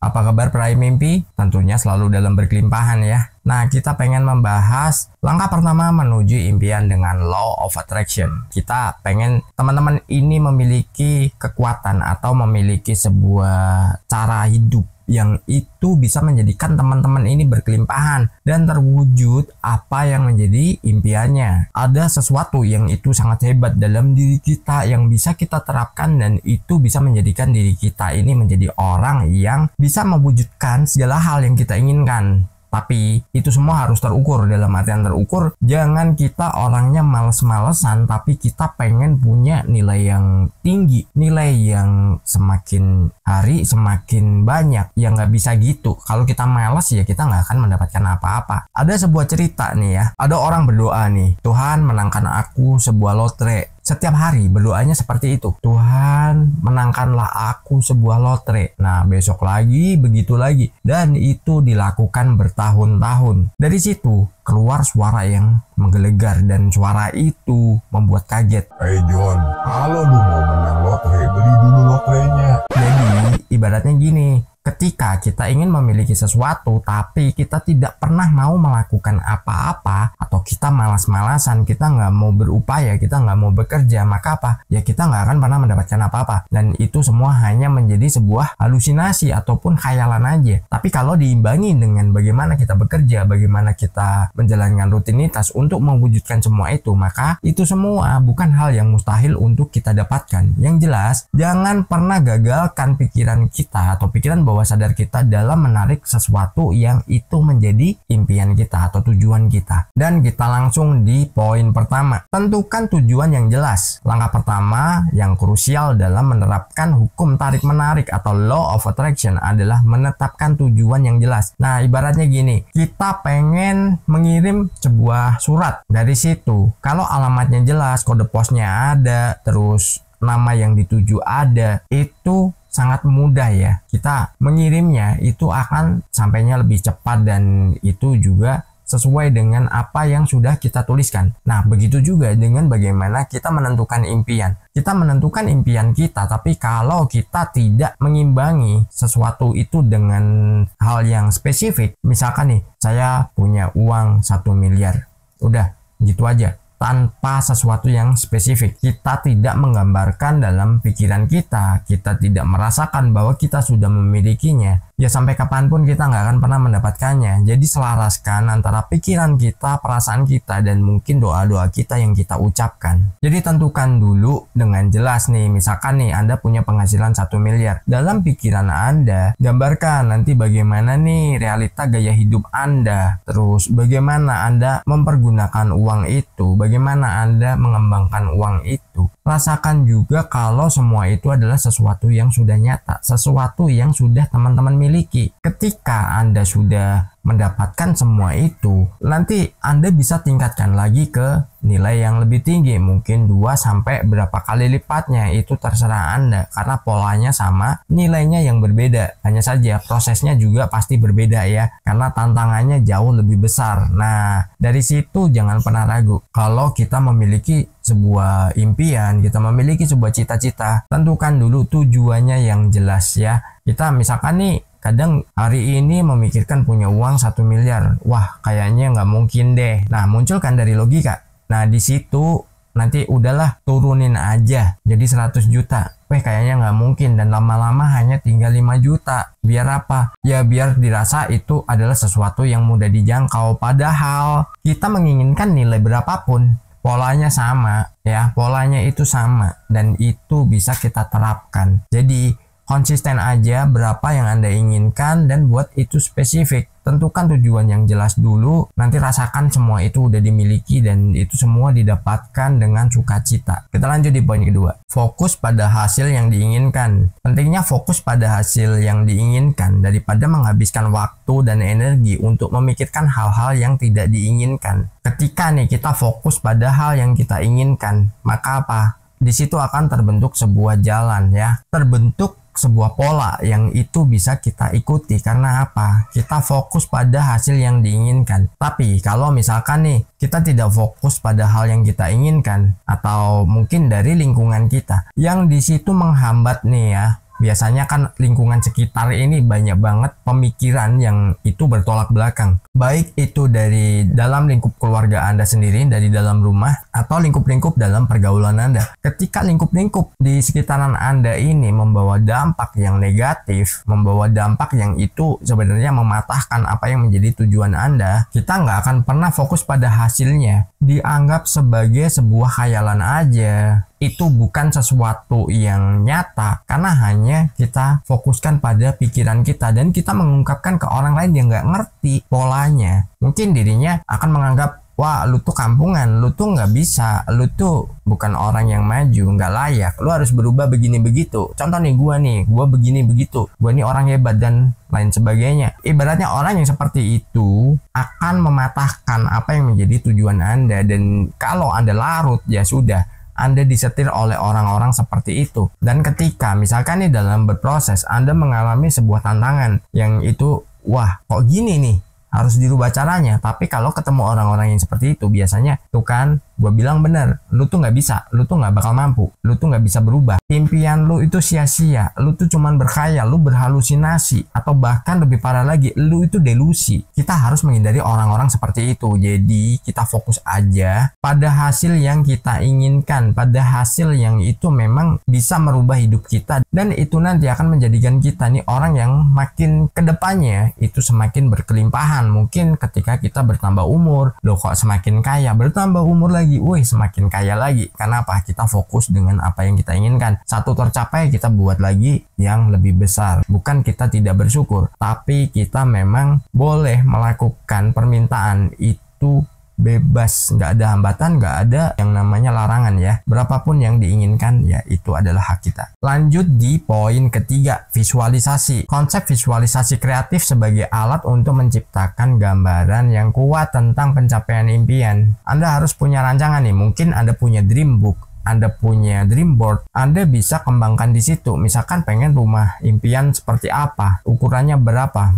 Apa kabar peraih mimpi? Tentunya selalu dalam berkelimpahan ya. Nah, kita pengen membahas langkah pertama menuju impian dengan Law of Attraction. Kita pengen teman-teman ini memiliki kekuatan atau memiliki sebuah cara hidup yang itu bisa menjadikan teman-teman ini berkelimpahan dan terwujud apa yang menjadi impiannya. Ada sesuatu yang itu sangat hebat dalam diri kita yang bisa kita terapkan dan itu bisa menjadikan diri kita ini menjadi orang yang bisa mewujudkan segala hal yang kita inginkan. Tapi itu semua harus terukur. Dalam artian terukur, jangan kita orangnya males-malesan, tapi kita pengen punya nilai yang tinggi, nilai yang semakin hari semakin banyak. Ya nggak bisa gitu. Kalau kita males ya kita nggak akan mendapatkan apa-apa. Ada sebuah cerita nih ya, ada orang berdoa nih, Tuhan menangkan aku sebuah lotre. Setiap hari berdoanya seperti itu. Tuhan, menangkanlah aku sebuah lotre. Nah, besok lagi, begitu lagi. Dan itu dilakukan bertahun-tahun. Dari situ, keluar suara yang menggelegar. Dan suara itu membuat kaget. Hey John, kalau lu mau menang lotre, beli dulu lotrenya. Jadi, ibaratnya gini. Ketika kita ingin memiliki sesuatu tapi kita tidak pernah mau melakukan apa-apa atau kita malas-malasan, kita nggak mau berupaya, kita nggak mau bekerja, maka apa? Ya kita nggak akan pernah mendapatkan apa-apa. Dan itu semua hanya menjadi sebuah halusinasi ataupun khayalan aja. Tapi kalau diimbangi dengan bagaimana kita bekerja, bagaimana kita menjalankan rutinitas untuk mewujudkan semua itu, maka itu semua bukan hal yang mustahil untuk kita dapatkan. Yang jelas, jangan pernah gagalkan pikiran kita atau pikiran bawah sadar kita dalam menarik sesuatu yang itu menjadi impian kita atau tujuan kita. Dan kita langsung di poin pertama. Tentukan tujuan yang jelas. Langkah pertama yang krusial dalam menerapkan hukum tarik-menarik atau Law of Attraction adalah menetapkan tujuan yang jelas. Nah, ibaratnya gini, kita pengen mengirim sebuah surat. Dari situ, kalau alamatnya jelas, kode posnya ada, terus nama yang dituju ada, itu sangat mudah ya. Kita mengirimnya itu akan sampainya lebih cepat dan itu juga sesuai dengan apa yang sudah kita tuliskan. Nah, begitu juga dengan bagaimana kita menentukan impian. Kita menentukan impian kita, tapi kalau kita tidak mengimbangi sesuatu itu dengan hal yang spesifik, misalkan nih, saya punya uang 1 miliar. Udah, gitu aja. Tanpa sesuatu yang spesifik, kita tidak menggambarkan dalam pikiran kita, kita tidak merasakan bahwa kita sudah memilikinya, ya sampai kapanpun kita nggak akan pernah mendapatkannya. Jadi selaraskan antara pikiran kita, perasaan kita, dan mungkin doa-doa kita yang kita ucapkan. Jadi tentukan dulu dengan jelas nih, misalkan nih Anda punya penghasilan 1 miliar. Dalam pikiran Anda, gambarkan nanti bagaimana nih realita gaya hidup Anda, terus bagaimana Anda mempergunakan uang itu, bagaimana Anda mengembangkan uang itu. Rasakan juga kalau semua itu adalah sesuatu yang sudah nyata, sesuatu yang sudah teman-teman miliki. Ketika Anda sudah mendapatkan semua itu, nanti Anda bisa tingkatkan lagi ke nilai yang lebih tinggi, mungkin 2 sampai berapa kali lipatnya, itu terserah Anda karena polanya sama, nilainya yang berbeda. Hanya saja prosesnya juga pasti berbeda ya, karena tantangannya jauh lebih besar. Nah, dari situ jangan pernah ragu. Kalau kita memiliki sebuah impian, kita memiliki sebuah cita-cita, tentukan dulu tujuannya yang jelas ya. Kita misalkan nih, kadang hari ini memikirkan punya uang 1 miliar. Wah, kayaknya nggak mungkin deh. Nah, munculkan dari logika. Nah, di situ nanti udahlah turunin aja jadi 100 juta. Kayaknya nggak mungkin dan lama-lama hanya tinggal 5 juta. Biar apa? Ya biar dirasa itu adalah sesuatu yang mudah dijangkau. Padahal kita menginginkan nilai berapapun, polanya sama ya, polanya itu sama dan itu bisa kita terapkan. Jadi konsisten aja berapa yang Anda inginkan dan buat itu spesifik. Tentukan tujuan yang jelas dulu, nanti rasakan semua itu udah dimiliki dan itu semua didapatkan dengan sukacita. Kita lanjut di poin kedua. Fokus pada hasil yang diinginkan. Pentingnya fokus pada hasil yang diinginkan daripada menghabiskan waktu dan energi untuk memikirkan hal-hal yang tidak diinginkan. Ketika nih kita fokus pada hal yang kita inginkan, maka apa? Di situ akan terbentuk sebuah jalan ya. Terbentuk sebuah pola yang itu bisa kita ikuti. Karena apa? Kita fokus pada hasil yang diinginkan. Tapi kalau misalkan nih kita tidak fokus pada hal yang kita inginkan, atau mungkin dari lingkungan kita yang di situ menghambat nih ya, biasanya kan lingkungan sekitar ini banyak banget pemikiran yang itu bertolak belakang. Baik itu dari dalam lingkup keluarga Anda sendiri, dari dalam rumah, atau lingkup-lingkup dalam pergaulan Anda. Ketika lingkup-lingkup di sekitaran Anda ini membawa dampak yang negatif, membawa dampak yang itu sebenarnya mematahkan apa yang menjadi tujuan Anda, kita nggak akan pernah fokus pada hasilnya. Dianggap sebagai sebuah khayalan aja. Itu bukan sesuatu yang nyata karena hanya kita fokuskan pada pikiran kita dan kita mengungkapkan ke orang lain yang nggak ngerti polanya. Mungkin dirinya akan menganggap, wah lu tuh kampungan, lu tuh nggak bisa, lu tuh bukan orang yang maju, nggak layak, lu harus berubah begini begitu. Contoh nih gua begini begitu, gua nih orang hebat dan lain sebagainya. Ibaratnya orang yang seperti itu akan mematahkan apa yang menjadi tujuan Anda, dan kalau Anda larut ya sudah, Anda disetir oleh orang-orang seperti itu. Dan ketika misalkan nih dalam berproses Anda mengalami sebuah tantangan yang itu, wah kok gini nih, harus dirubah caranya. Tapi kalau ketemu orang-orang yang seperti itu, biasanya tuh kan gue bilang bener, lu tuh nggak bisa, lu tuh nggak bakal mampu, lu tuh nggak bisa berubah, impian lu itu sia-sia, lu tuh cuman berkhayal, lu berhalusinasi, atau bahkan lebih parah lagi, lu itu delusi. Kita harus menghindari orang-orang seperti itu. Jadi kita fokus aja pada hasil yang kita inginkan, pada hasil yang itu memang bisa merubah hidup kita, dan itu nanti akan menjadikan kita nih orang yang makin kedepannya itu semakin berkelimpahan. Mungkin ketika kita bertambah umur, loh kok semakin kaya, bertambah umur lagi, wih semakin kaya lagi. Kenapa? Kita fokus dengan apa yang kita inginkan. Satu tercapai, kita buat lagi yang lebih besar. Bukan kita tidak bersyukur, tapi kita memang boleh melakukan permintaan itu bebas, nggak ada hambatan, nggak ada yang namanya larangan ya. Berapapun yang diinginkan ya itu adalah hak kita. Lanjut di poin ketiga, visualisasi. Konsep visualisasi kreatif sebagai alat untuk menciptakan gambaran yang kuat tentang pencapaian impian. Anda harus punya rancangan nih. Mungkin Anda punya dream book, Anda punya dream board, Anda bisa kembangkan di situ. Misalkan pengen rumah impian seperti apa, ukurannya berapa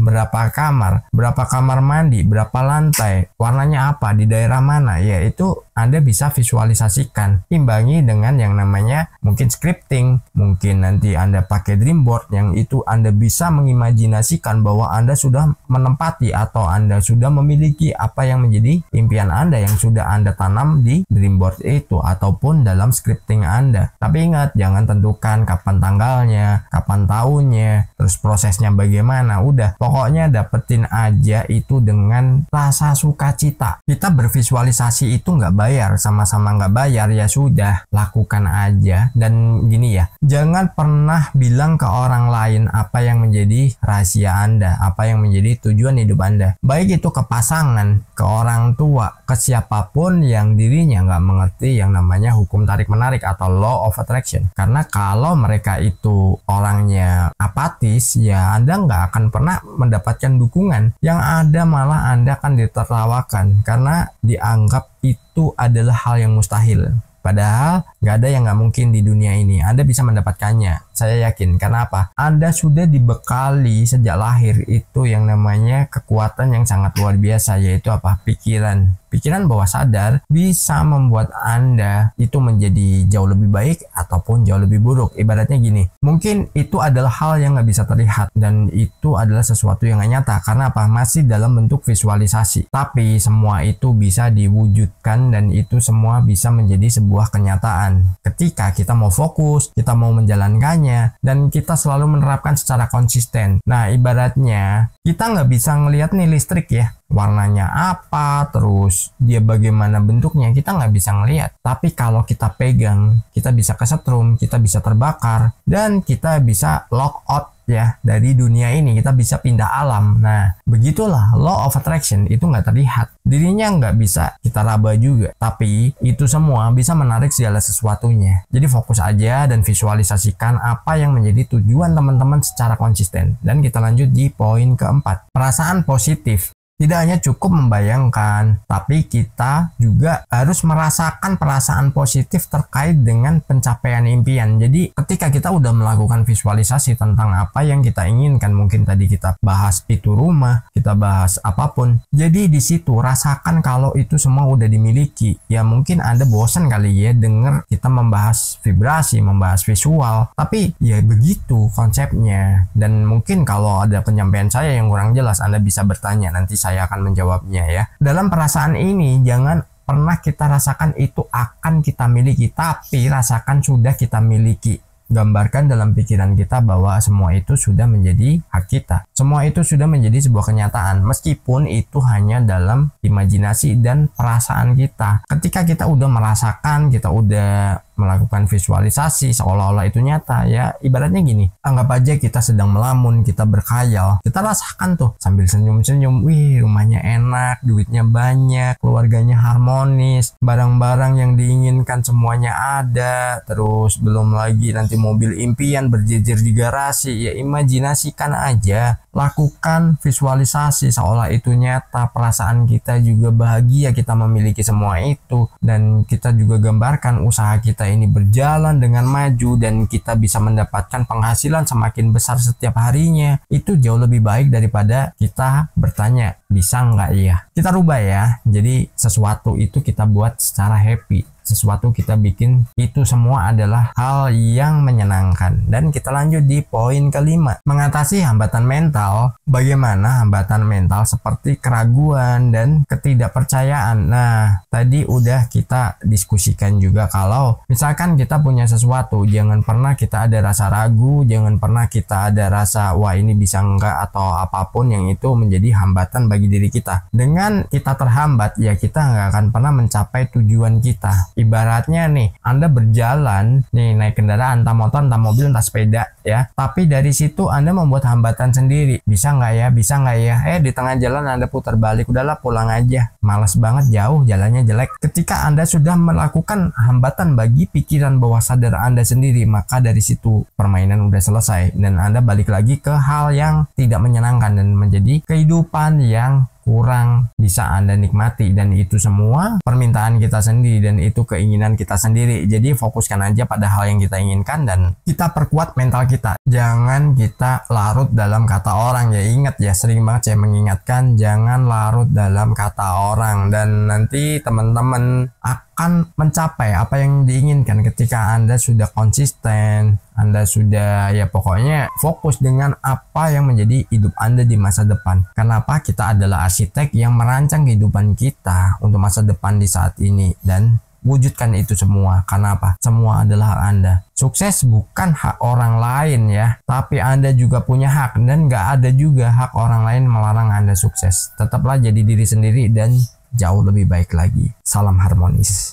kamar mandi, berapa lantai, warnanya apa, di daerah mana, ya itu Anda bisa visualisasikan. Imbangi dengan yang namanya mungkin scripting, mungkin nanti Anda pakai dream board yang itu Anda bisa mengimajinasikan bahwa Anda sudah menempati atau Anda sudah memiliki apa yang menjadi impian Anda yang sudah Anda tanam di dream board itu ataupun dalam scripting Anda. Tapi ingat, jangan tentukan kapan tanggalnya, kapan tahunnya, terus prosesnya bagaimana. Udah, pokoknya dapetin aja itu dengan rasa sukacita. Kita bervisualisasi itu nggak bayar, sama-sama nggak bayar, ya sudah, lakukan aja. Dan gini ya, jangan pernah bilang ke orang lain apa yang menjadi rahasia Anda, apa yang menjadi tujuan hidup Anda. Baik itu ke pasangan, ke orang tua, ke siapapun yang dirinya nggak mengerti yang namanya hukum tarik-menarik atau law of attraction. Karena kalau mereka itu orangnya apatis, ya Anda nggak akan pernah mendapatkan dukungan. Yang ada malah Anda akan ditertawakan karena dianggap itu adalah hal yang mustahil. Padahal nggak ada yang nggak mungkin di dunia ini. Anda bisa mendapatkannya. Saya yakin. Karena apa? Anda sudah dibekali sejak lahir itu yang namanya kekuatan yang sangat luar biasa, yaitu apa? Pikiran. Pikiran bawah sadar bisa membuat Anda itu menjadi jauh lebih baik ataupun jauh lebih buruk. Ibaratnya gini, mungkin itu adalah hal yang nggak bisa terlihat dan itu adalah sesuatu yang nggak nyata. Karena apa? Masih dalam bentuk visualisasi. Tapi semua itu bisa diwujudkan dan itu semua bisa menjadi sebuah kenyataan. Ketika kita mau fokus, kita mau menjalankannya, dan kita selalu menerapkan secara konsisten. Nah, ibaratnya kita nggak bisa ngelihat nih listrik ya, warnanya apa, terus dia bagaimana bentuknya, kita nggak bisa ngelihat. Tapi kalau kita pegang, kita bisa kesetrum, kita bisa terbakar, dan kita bisa lock out ya dari dunia ini, kita bisa pindah alam. Nah, begitulah law of attraction, itu nggak terlihat, dirinya nggak bisa kita raba juga, tapi itu semua bisa menarik segala sesuatunya. Jadi fokus aja dan visualisasikan apa yang menjadi tujuan teman-teman secara konsisten. Dan kita lanjut di poin keempat, perasaan positif. Tidak hanya cukup membayangkan, tapi kita juga harus merasakan perasaan positif terkait dengan pencapaian impian. Jadi ketika kita udah melakukan visualisasi tentang apa yang kita inginkan, mungkin tadi kita bahas itu rumah, kita bahas apapun. Jadi di situ rasakan kalau itu semua udah dimiliki. Ya mungkin Anda bosan kali ya denger kita membahas vibrasi, membahas visual, tapi ya begitu konsepnya. Dan mungkin kalau ada penyampaian saya yang kurang jelas, Anda bisa bertanya, nanti saya akan menjawabnya ya. Dalam perasaan ini jangan pernah kita rasakan itu akan kita miliki, tapi rasakan sudah kita miliki. Gambarkan dalam pikiran kita bahwa semua itu sudah menjadi hak kita. Semua itu sudah menjadi sebuah kenyataan, meskipun itu hanya dalam imajinasi dan perasaan kita. Ketika kita udah merasakan, kita udah melakukan visualisasi seolah-olah itu nyata, ya ibaratnya gini, anggap aja kita sedang melamun, kita berkhayal, kita rasakan tuh sambil senyum-senyum, wih rumahnya enak, duitnya banyak, keluarganya harmonis, barang-barang yang diinginkan semuanya ada, terus belum lagi nanti mobil impian berjejer di garasi. Ya imajinasikan aja, lakukan visualisasi seolah itu nyata, perasaan kita juga bahagia kita memiliki semua itu, dan kita juga gambarkan usaha kita ini berjalan dengan maju dan kita bisa mendapatkan penghasilan semakin besar setiap harinya. Itu jauh lebih baik daripada kita bertanya bisa nggak ya. Kita rubah ya, jadi sesuatu itu kita buat secara happy, sesuatu kita bikin itu semua adalah hal yang menyenangkan. Dan kita lanjut di poin kelima, mengatasi hambatan mental. Bagaimana hambatan mental seperti keraguan dan ketidakpercayaan. Nah tadi udah kita diskusikan juga, kalau misalkan kita punya sesuatu, jangan pernah kita ada rasa ragu, jangan pernah kita ada rasa wah ini bisa enggak atau apapun yang itu menjadi hambatan bagi diri kita. Dengan kita terhambat ya kita nggak akan pernah mencapai tujuan kita. Ibaratnya nih, Anda berjalan nih naik kendaraan, entah motor, entah mobil, entah sepeda ya, tapi dari situ Anda membuat hambatan sendiri. Bisa nggak ya, bisa nggak ya, di tengah jalan Anda putar balik, udahlah pulang aja, malas banget, jauh, jalannya jelek. Ketika Anda sudah melakukan hambatan bagi pikiran bawah sadar Anda sendiri, maka dari situ permainan udah selesai dan Anda balik lagi ke hal yang tidak menyenangkan dan menjadi kehidupan yang kurang bisa Anda nikmati. Dan itu semua permintaan kita sendiri dan itu keinginan kita sendiri. Jadi fokuskan aja pada hal yang kita inginkan dan kita perkuat mental kita. Jangan kita larut dalam kata orang ya. Ingat ya, sering banget saya mengingatkan, jangan larut dalam kata orang, dan nanti teman-teman akan mencapai apa yang diinginkan ketika Anda sudah konsisten, Anda sudah ya pokoknya fokus dengan apa yang menjadi hidup Anda di masa depan. Kenapa? Kita adalah arsitek yang merancang kehidupan kita untuk masa depan di saat ini, dan wujudkan itu semua. Kenapa? Semua adalah hak Anda. Sukses bukan hak orang lain ya, tapi Anda juga punya hak, dan gak ada juga hak orang lain melarang Anda sukses. Tetaplah jadi diri sendiri dan jauh lebih baik lagi. Salam harmonis.